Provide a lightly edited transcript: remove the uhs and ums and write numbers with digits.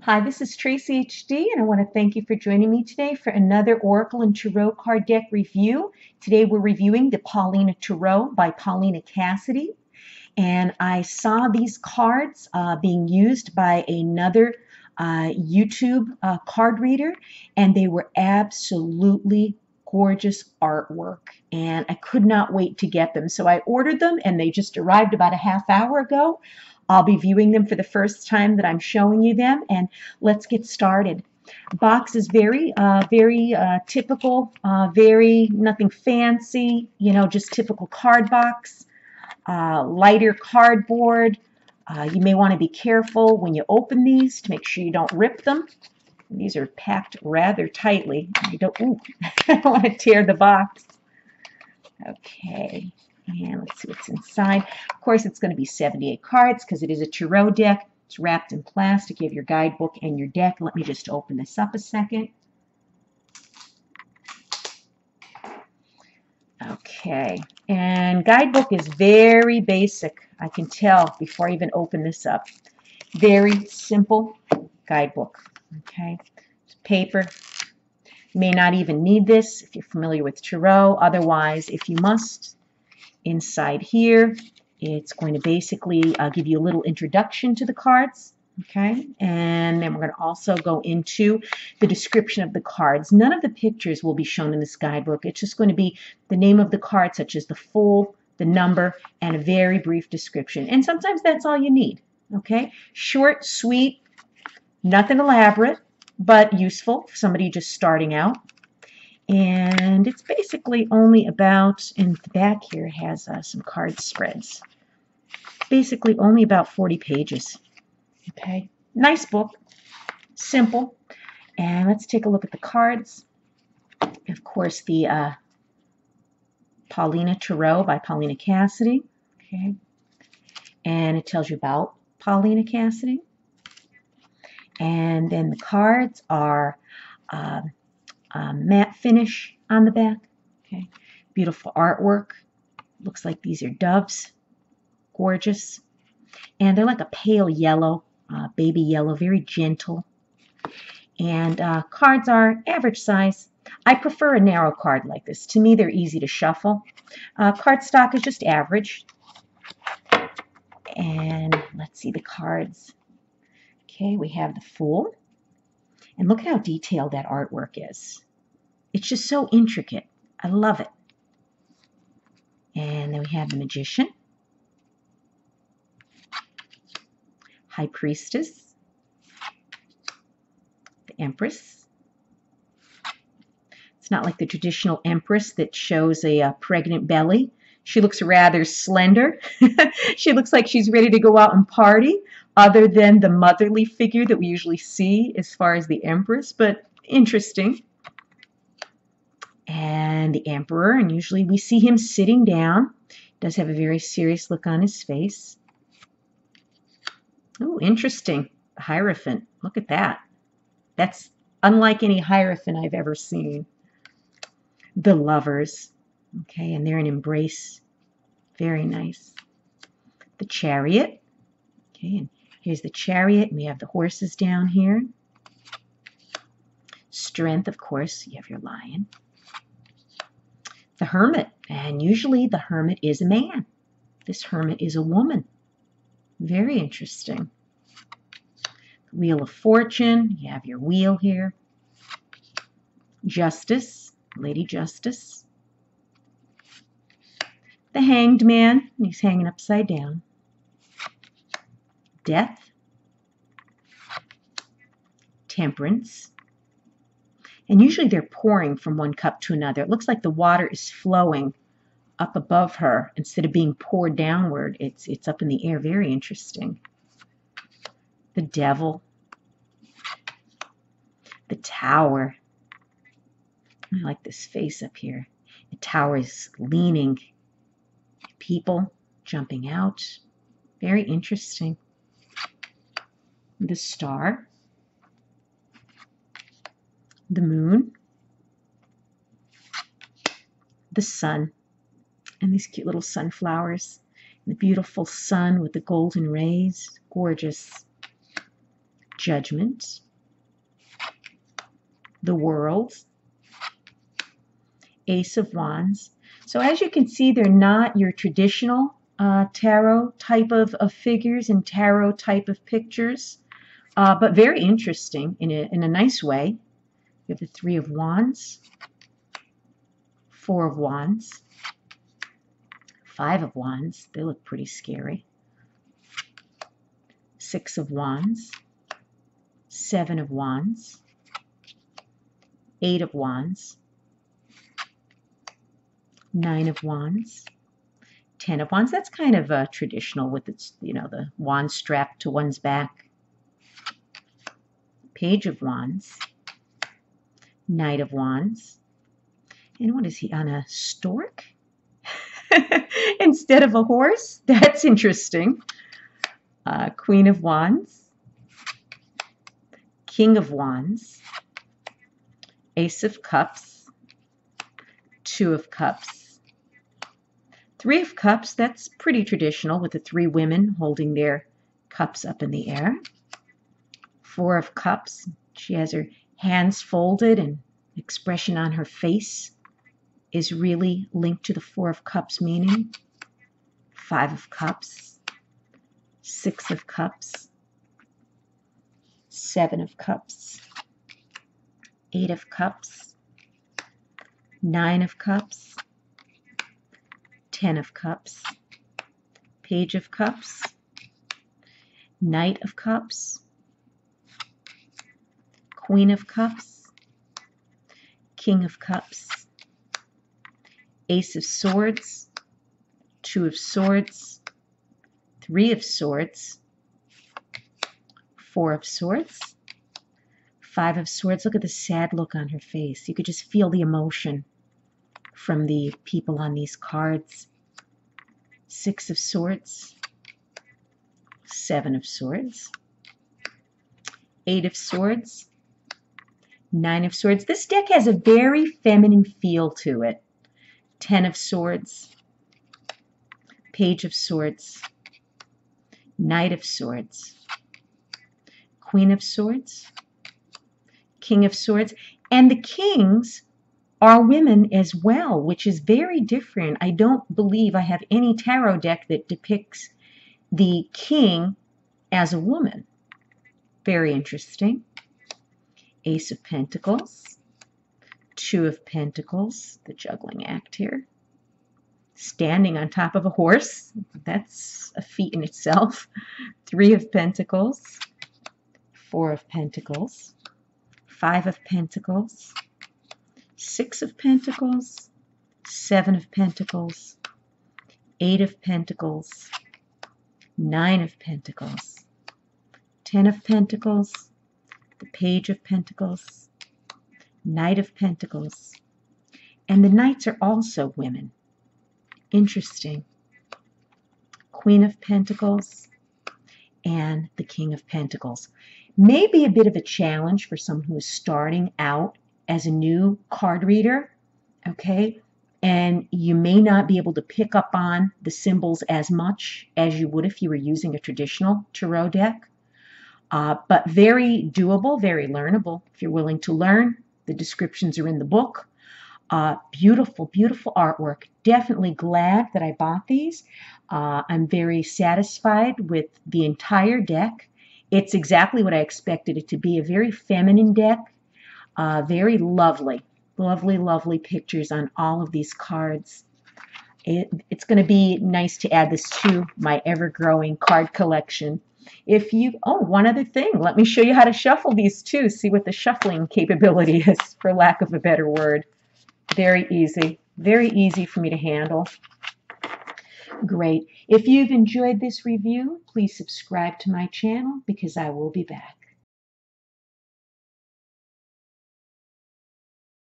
Hi, this is Traceyhd, and I want to thank you for joining me today for another Oracle and Tarot card deck review. Today we're reviewing the Paulina Tarot by Paulina Cassidy, and I saw these cards being used by another YouTube card reader, and they were absolutely gorgeous artwork, and I could not wait to get them. So I ordered them, and they just arrived about a half hour ago. I'll be viewing them for the first time that I'm showing you them, and let's get started. Box is very typical, very nothing fancy, just typical card box. Lighter cardboard. You may want to be careful when you open these to make sure you don't rip them. These are packed rather tightly. I don't want to tear the box. Okay, and let's see what's inside. Of course, it's going to be 78 cards because it is a tarot deck. It's wrapped in plastic. You have your guidebook and your deck. Let me just open this up a second. Okay, and guidebook is very basic. I can tell before I even open this up. Very simple guidebook. Okay, paper. You may not even need this if you're familiar with tarot. Otherwise, if you must, inside here, it's going to basically give you a little introduction to the cards. Okay, and then we're going to also go into the description of the cards. None of the pictures will be shown in this guidebook. It's just going to be the name of the card, such as the full, the number, and a very brief description. And sometimes that's all you need. Okay, short, sweet, nothing elaborate, but useful for somebody just starting out. And it's basically only about, in the back here has some card spreads. Basically only about 40 pages. Okay, nice book, simple. And let's take a look at the cards. Of course, the Paulina Tarot by Paulina Cassidy. Okay, and it tells you about Paulina Cassidy. And then the cards are matte finish on the back. Okay, beautiful artwork. Looks like these are doves. Gorgeous. And they're like a pale yellow, baby yellow, very gentle. And cards are average size. I prefer a narrow card like this. To me, they're easy to shuffle. Cardstock is just average. And let's see the cards. Okay, we have the Fool. And look at how detailed that artwork is. It's just so intricate. I love it. And then we have the Magician, High Priestess, the Empress. It's not like the traditional Empress that shows a pregnant belly. She looks rather slender. She looks like she's ready to go out and party, other than the motherly figure that we usually see as far as the Empress, but interesting. And the Emperor, and usually we see him sitting down. Does have a very serious look on his face. Oh, interesting. The Hierophant. Look at that. That's unlike any Hierophant I've ever seen. The Lovers. Okay, and they're an embrace. Very nice. The Chariot. Okay, and here's the Chariot. And we have the horses down here. Strength, of course. You have your lion. The Hermit. And usually the Hermit is a man. This Hermit is a woman. Very interesting. Wheel of Fortune. You have your wheel here. Justice. Lady Justice. The Hanged Man. He's hanging upside down. Death. Temperance. And usually they're pouring from one cup to another. It looks like the water is flowing up above her instead of being poured downward. It's up in the air. Very interesting. The Devil. The Tower. I like this face up here. The Tower is leaning. People jumping out. Very interesting. The Star. The Moon. The Sun. And these cute little sunflowers. The beautiful sun with the golden rays. Gorgeous. Judgment, the World, Ace of Wands. So as you can see, they're not your traditional tarot type of figures and tarot type of pictures, but very interesting in a nice way. You have the Three of Wands, Four of Wands, Five of Wands. They look pretty scary. Six of Wands, Seven of Wands, Eight of Wands, Nine of Wands, Ten of Wands. That's kind of traditional with its, the wand strapped to one's back. Page of Wands, Knight of Wands. And what is he, on a stork instead of a horse? That's interesting. Queen of Wands, King of Wands, Ace of Cups, Two of Cups, Three of Cups. That's pretty traditional with the three women holding their cups up in the air. Four of Cups. She has her hands folded, and expression on her face is really linked to the Four of Cups meaning. Five of Cups, Six of Cups, Seven of Cups, Eight of Cups, Nine of Cups, Ten of Cups, Page of Cups, Knight of Cups, Queen of Cups, King of Cups, Ace of Swords, Two of Swords, Three of Swords, Four of Swords, Five of Swords. Look at the sad look on her face. You could just feel the emotion from the people on these cards. Six of Swords, Seven of Swords, Eight of Swords, Nine of Swords. This deck has a very feminine feel to it. Ten of Swords, Page of Swords, Knight of Swords, Queen of Swords, King of Swords. And the kings are women as well, which is very different. I don't believe I have any tarot deck that depicts the king as a woman. Very interesting. Ace of Pentacles, Two of Pentacles, the juggling act here. Standing on top of a horse, that's a feat in itself. Three of Pentacles, Four of Pentacles, Five of Pentacles, Six of Pentacles, Seven of Pentacles, Eight of Pentacles, Nine of Pentacles, Ten of Pentacles, the Page of Pentacles, Knight of Pentacles. And the knights are also women. Interesting. Queen of Pentacles and the King of Pentacles. Maybe a bit of a challenge for someone who is starting out as a new card reader, okay? And you may not be able to pick up on the symbols as much as you would if you were using a traditional tarot deck. But very doable, very learnable if you're willing to learn. The descriptions are in the book. Beautiful, beautiful artwork. Definitely glad that I bought these. I'm very satisfied with the entire deck. It's exactly what I expected it to be. A very feminine deck. Very lovely. Lovely, lovely pictures on all of these cards. It's going to be nice to add this to my ever-growing card collection. One other thing, let me show you how to shuffle these too. See what the shuffling capability is, for lack of a better word. Very easy for me to handle. Great. If you've enjoyed this review, please subscribe to my channel because I will be back.